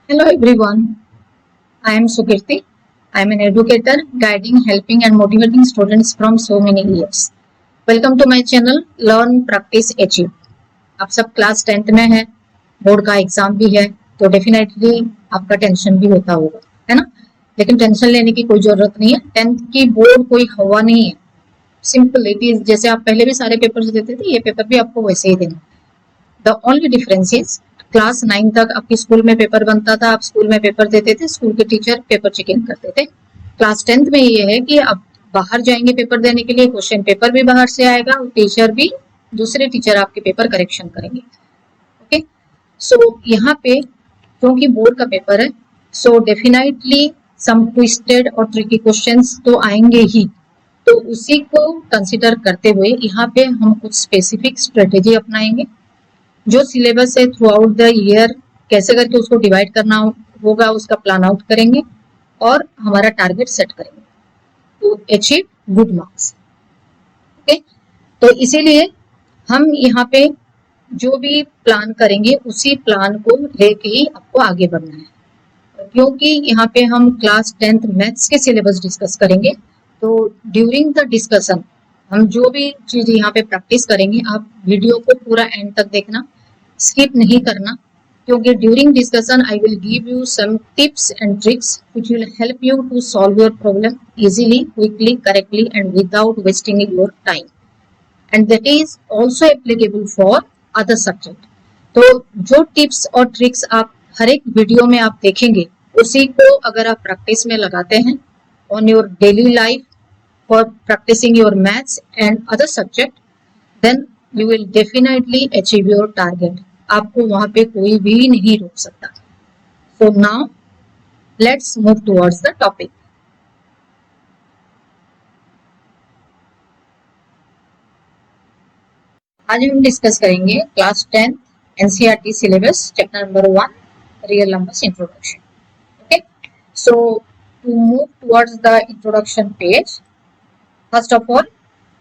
Hello everyone, I am Sukirti. I am an educator guiding, helping and motivating students from so many years. Welcome to my channel Learn, Practice, Achieve. आप सब class 10th में है, board का exam भी है, तो definitely आपका tension भी होता होगा, है ना? लेकिन टेंशन लेने की कोई जरूरत नहीं है। 10th की बोर्ड कोई हवा नहीं है, सिंपल इट इज। जैसे आप पहले भी सारे पेपर्स देते थे, ये पेपर भी आपको वैसे ही देना। The only difference is class 9 तक आपके स्कूल में पेपर बनता था, आप स्कूल में पेपर देते थे, स्कूल के टीचर पेपर चेकिंग करते थे। क्लास 10th में ये है कि आप बाहर जाएंगे पेपर देने के लिए, क्वेश्चन पेपर भी बाहर से आएगा और टीचर भी, दूसरे टीचर आपके पेपर करेक्शन करेंगे। ओके, सो यहाँ पे क्योंकि बोर्ड का पेपर है, सो डेफिनेटली सम ट्विस्टेड और ट्रिकी क्वेश्चंस तो आएंगे ही, तो उसी को कंसिडर करते हुए यहाँ पे हम कुछ स्पेसिफिक स्ट्रेटेजी अपनाएंगे। जो सिलेबस है थ्रू आउट द ईयर कैसे करके उसको डिवाइड करना होगा, उसका प्लान आउट करेंगे और हमारा टारगेट सेट करेंगे to achieve good marks. Okay, तो इसीलिए हम यहाँ पे जो भी प्लान करेंगे उसी प्लान को लेके ही आपको आगे बढ़ना है। क्योंकि यहाँ पे हम क्लास 10th मैथ्स के सिलेबस डिस्कस करेंगे, तो ड्यूरिंग द डिस्कशन हम जो भी चीज यहाँ पे प्रैक्टिस करेंगे, आप वीडियो को पूरा एंड तक देखना, स्किप नहीं करना, क्योंकि during discussion I will give you some tips and tricks which will help you to solve your problem easily, quickly, correctly and without wasting your time, and that is also applicable for other subject. तो जो tips और tricks आप हर एक video में आप देखेंगे, उसी को अगर आप प्रैक्टिस में लगाते हैं on your daily life for practicing your maths and other subject, then you will definitely achieve your target. आपको वहां पे कोई भी नहीं रोक सकता। So now let's move towards the topic. आज हम डिस्कस करेंगे class 10 NCERT syllabus chapter number 1 real numbers introduction. Okay, so to move towards the introduction page, first of all,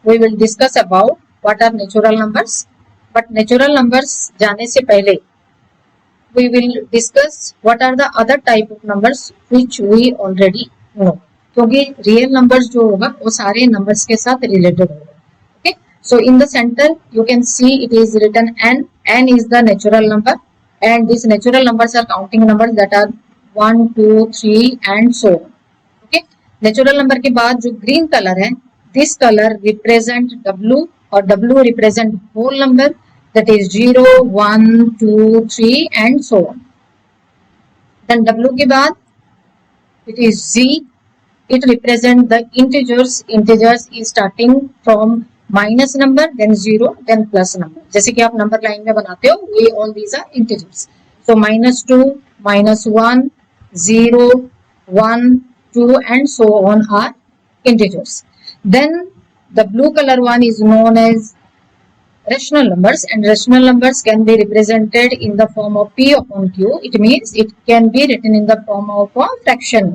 we will discuss about what are natural numbers. But natural numbers जाने से पहले we will discuss what are the other type of numbers which we already know. क्योंकि real numbers जो होगा वो सारे numbers के साथ related होगा. Okay, so in the center you can see it is written n. N is the natural number, and these natural numbers are counting numbers that are 1, 2, 3 and so on. Okay, natural number के बाद जो green color है, this color represent W or W represent whole number, that is 0, 1, 2, 3 and so on. Then W के बाद it is Z, it represent the integers. Integers is starting from minus number, then 0, then plus number. जैसे कि आप number line में बनाते हो, ये all these are integers. So -2, -1, 0, 1, 2 and so on are integers. Then the blue color one is known as rational numbers, and rational numbers can be represented in the form of P upon Q. It means it can be written in the form of a fraction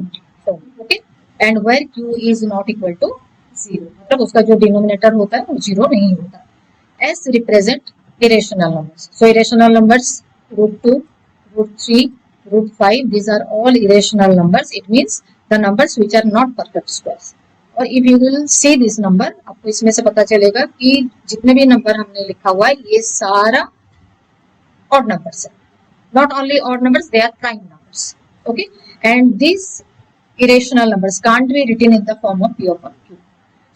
form. Okay, and where Q is not equal to 0, मतलब उसका जो denominator होता है वो 0 नहीं होता। S represent irrational numbers. So irrational numbers √2, √3, √5, these are all irrational numbers. It means the numbers which are not perfect squares. और if you will see this number, आपको इसमें से पता चलेगा कि जितने भी नंबर हमने लिखा हुआ है ये सारा ऑड नंबर्स है। Not only odd numbers, they are prime numbers. Okay, and this irrational numbers can't be written in the form of P upon Q.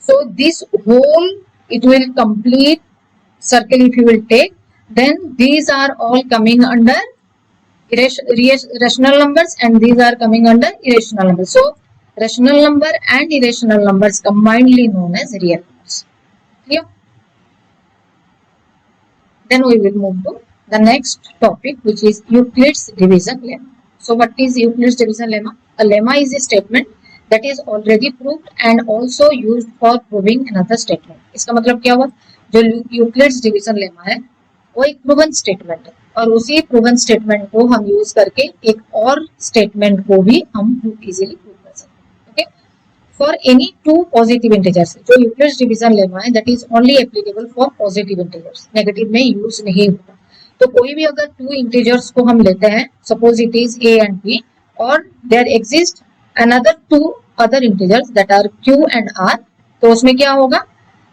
So this whole, it will complete circle if you will take, then these are all coming under rational numbers and these are coming under irrational numbers. So rational number and irrational numbers combinedly known as real numbers. Clear? Then we will move to the next topic, which is Euclid's division lemma. So what is Euclid's division lemma? A lemma is a statement that is already proved and also used for proving another statement. इसका मतलब क्या हुआ? जो Euclid's division lemma है वो एक proven statement है, और उसी proven statement को हम यूज करके एक और statement को भी हम easily prove कर सकते हैं. Okay? For any two positive integers, जो Euclid's division lemma है that is only applicable for positive integers, negative में use नहीं होता. तो कोई भी अगर टू इंटीजर्स को हम लेते हैं, suppose it is a and b, और there exist another two other integers that are q and r, तो उसमें क्या होगा,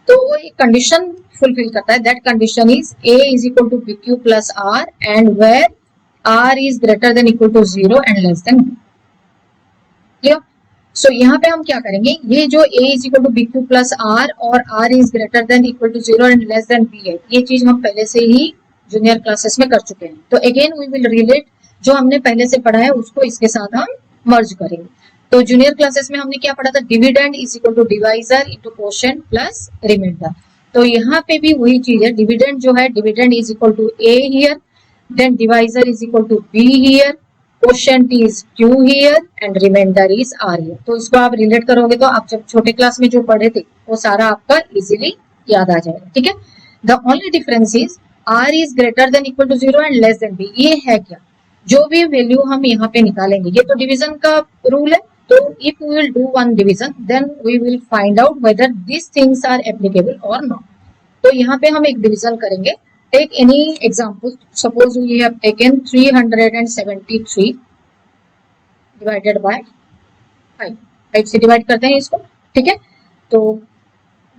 तो वो एक कंडीशन फुलफिल करता है, that condition is a is equal to bq plus r and where r is greater than equal to 0 and less than b। Clear? So यहाँ पे हम क्या करेंगे, ये जो a is equal to bq plus r और r is greater than equal to 0 and less than b है, ये चीज हम पहले से ही जूनियर क्लासेस में कर चुके हैं। तो अगेन वी विल रिलेट जो हमने पहले से पढ़ा है उसको इसके साथ हम मर्ज करेंगे। तो जूनियर क्लासेस में हमने क्या पढ़ा था, dividend is equal to divisor into quotient plus remainder. तो यहाँ पे भी वही चीज है, डिविडेंड जो है, dividend is equal to a here, then divisor is equal to b here, quotient is q here and remainder is r here. तो इसको आप रिलेट करोगे तो आप जब छोटे क्लास में जो पढ़े थे वो सारा आपका इजीली याद आ जाएगा। ठीक है, the only difference is r is greater than equal to 0 and less than b। ये है क्या, जो भी वैल्यू हम यहाँ पे निकालेंगे, ये तो डिवीजन का रूल है, तो if we will do one division then we will find out whether this things are applicable और नॉट। तो यहाँ पे हम एक डिवीजन करेंगे, take any example, suppose we have taken 373 divided by 5, 5 से डिवाइड करते हैं इसको। ठीक है, तो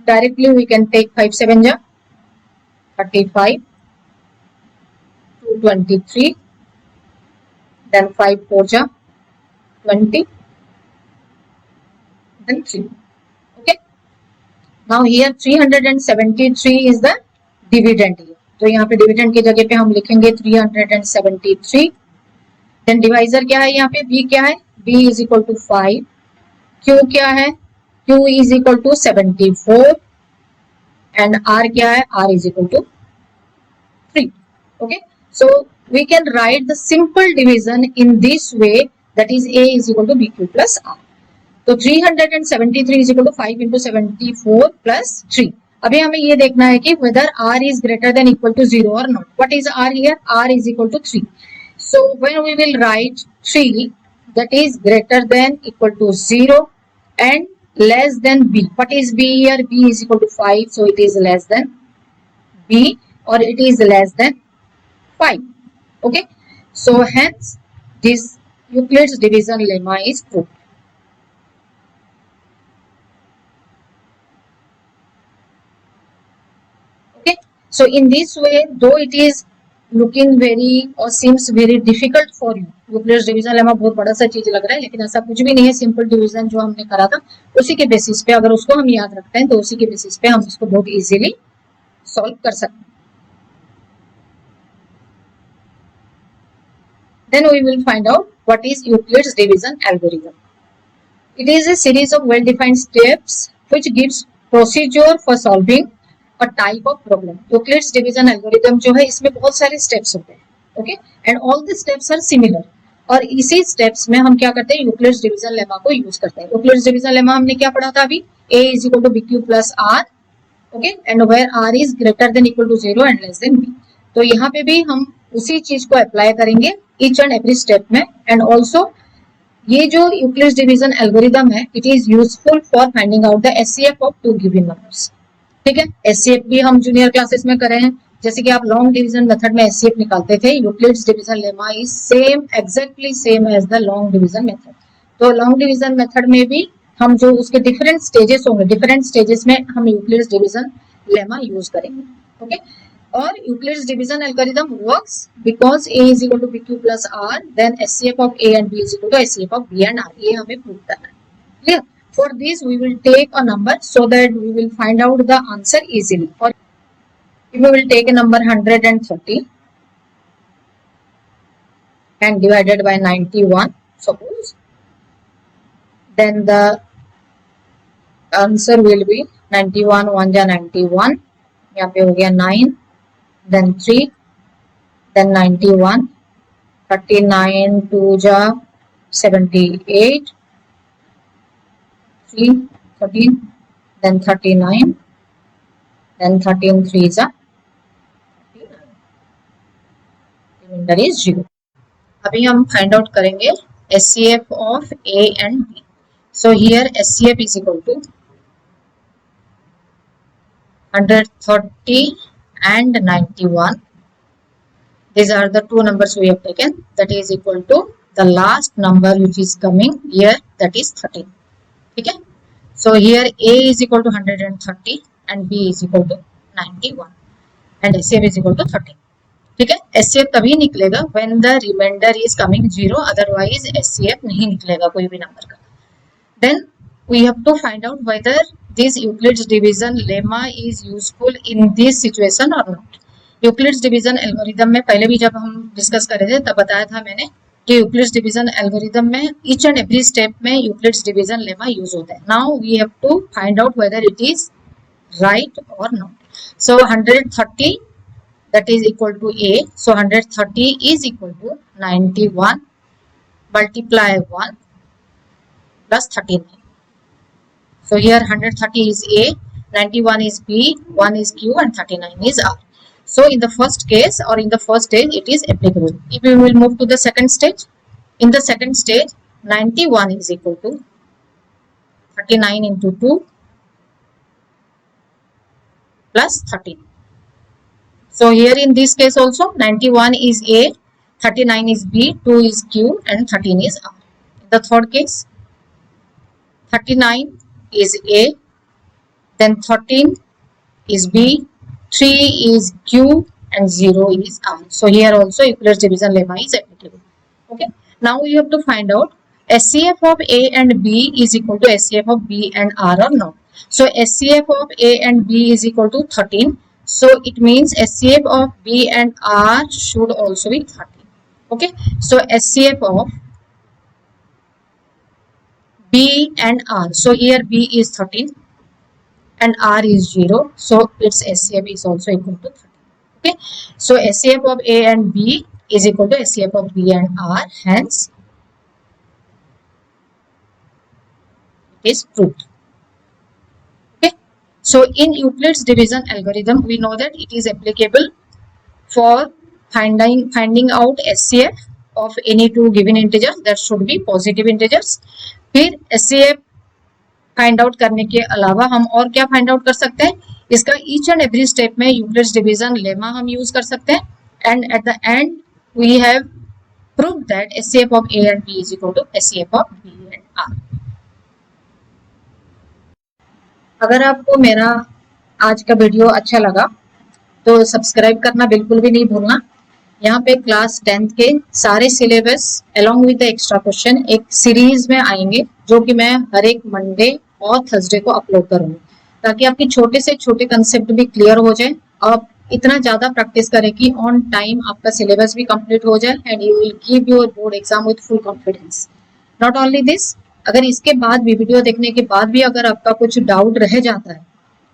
डायरेक्टली वी कैन टेक 5 7 जा 35, 223, then 5 4 ja 20, then 3. Okay, now here 373 is the dividend here, तो यहाँ पे डिविडेंड की जगह पे हम लिखेंगे 373। देन डिवाइजर क्या है, यहाँ पे b क्या है, b is equal to 5, q क्या है, q is equal to 74 and r क्या है, r is equal to 3। Okay, so we can write the simple division in this way, that is a is equal to bq plus r। तो 373 is equal to 5 into 74 plus 3। अभी हमें ये देखना है कि whether r is greater than equal to 0 or not। What is r here? r is equal to 3। So when we will write 3 that is greater than equal to 0 and less than b, what is b here? b is equal to 5, so it is less than b or it is less than 5। Okay, so hence this Euclid's division lemma is proved। Okay, so in this way, though it is looking very or seems very difficult for you, Euclid's division lemma बहुत बड़ा सा चीज लग रहा है, लेकिन ऐसा कुछ भी नहीं है। सिंपल डिवीजन जो हमने करा था उसी के बेसिस पे अगर उसको हम याद रखते हैं तो उसी के बेसिस पे हम इसको बहुत इजीली सॉल्व कर सकते हैं। Then we will find out what is Euclid's division algorithm. It is a series of well-defined steps which gives procedure for solving a type of problem. Euclid's division algorithm जो है इसमें बहुत सारे steps होते हैं, okay? And all the steps are similar. और इसी steps में हम क्या करते हैं, Euclid's division lemma को use करते हैं। Euclid's division lemma हमने क्या पढ़ा था अभी, a is equal to bq plus r, okay? And where r is greater than equal to 0 and less than b। तो यहाँ पे भी हम उसी चीज को अप्लाई करेंगे ईच एंड एवरी स्टेप में। एंड ऑल्सो ये जो यूक्लिड्स डिवीजन एल्गोरिथम है, it is useful for finding out the HCF of two given numbers. ठीक है, एचसीएफ भी हम जूनियर क्लासेस में करे हैं, जैसे कि आप लॉन्ग डिवीजन मेथड में एचसीएफ निकालते थे। Euclid's division lemma is same, exactly same as the long division method. तो लॉन्ग डिवीजन मेथड में भी हम जो उसके डिफरेंट स्टेजेस होंगे, डिफरेंट स्टेजेस में हम यूक्लिड्स डिवीजन लेमा यूज करेंगे। ओके, और Euclid's division algorithm works because a is equal to bq plus r, then HCF of a and b is equal to HCF of b and r। ये हमें prove करना है। Clear? For this we will take a number so that we will find out the answer easily। और if we will take a number 130 and divided by 91 suppose, then the answer will be 91 1 जा 91, यहाँ पे हो गया 9, then 3, then 91, 39 2 ja 78, 3 13, then 39, then 13 3 ja 39, remainder is 0। अभी हम find out करेंगे HCF of A and B। So here HCF is equal to 130 and 91, These are the two numbers we have taken, that is equal to the last number which is coming here, that is 13. ठीक है, so here A is equal to 130 and B is equal to 91 and SCF is equal to 13. ठीक है, SCF तभी निकलेगा when the remainder is coming 0, otherwise SCF नहीं निकलेगा कोई भी नंबर का. Then we have to find out whether this Euclid's division lemma is useful in this situation or not. Euclid's division algorithm में पहले भी जब हम डिस्कस कर रहे थे तब बताया था मैंने कि यूक्लिड्स डिवीजन एल्गोरिदम में ईच एंड एवरी स्टेप में यूक्लिड्स डिवीजन लेमा यूज होता है. Now we have to find out whether it is right और not. So 130 that is equal to A, so 130 is equal to 91 multiply 1 plus 39. So here 130 is A, 91 is B, 1 is Q and 39 is R. So in the first case or in the first stage it is applicable. If we will move to the second stage, in the second stage 91 is equal to 39 into 2 plus 13. So here in this case also 91 is A, 39 is B, 2 is Q and 13 is R. In the third case 39 is A, then 13 is B, 3 is Q and 0 is R. So here also Euclid's division lemma is applicable. Okay. Now we have to find out SCF of A and B is equal to SCF of B and R or not. So SCF of A and B is equal to 13. So it means SCF of B and R should also be 13. Okay. So SCF of B and R. So here B is 13 and R is 0. So its SCF is also equal to 13. Okay. So SCF of A and B is equal to SCF of B and R. Hence, it is proved. So in Euclid's division algorithm, we know that it is applicable for finding out SCF of any two given integers, that should be positive integers. फिर SCF find out करने के अलावा हम और क्या find out कर सकते हैं, इसका ईच एंड एवरी स्टेप में यूक्लिड्स डिवीजन लेमा हम यूज कर सकते हैं. And at the end we have proved that SCF of A and B is equal to SCF of B and R. अगर आपको मेरा आज का वीडियो अच्छा लगा तो सब्सक्राइब करना बिल्कुल भी नहीं भूलना. यहाँ पे क्लास 10th के सारे syllabus along with the extra question एक सीरीज में आएंगे, जो कि मैं हर एक मंडे और थर्सडे को अपलोड करूंगी, ताकि आपके छोटे से छोटे कंसेप्ट भी क्लियर हो जाए. आप इतना ज्यादा प्रैक्टिस करें कि ऑन टाइम आपका सिलेबस भी कंप्लीट हो जाए and you will give your board exam with full confidence. Not only this, अगर इसके बाद भी वीडियो देखने के बाद भी अगर आपका कुछ डाउट रह जाता है,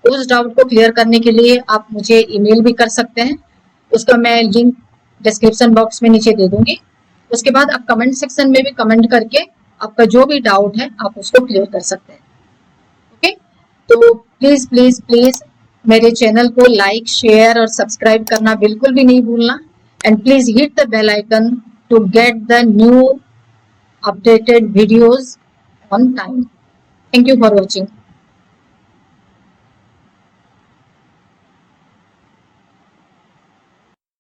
उस डाउट को क्लियर करने के लिए आप मुझे ईमेल भी कर सकते हैं. उसका मैं लिंक डिस्क्रिप्शन बॉक्स में नीचे दे दूंगी. उसके बाद आप कमेंट सेक्शन में भी कमेंट करके आपका जो भी डाउट है आप उसको क्लियर कर सकते हैं. ओके, तो प्लीज प्लीज प्लीज मेरे चैनल को लाइक, शेयर और सब्सक्राइब करना बिल्कुल भी नहीं भूलना. And please hit the bell icon to get the new updated videos on time. Thank you for watching.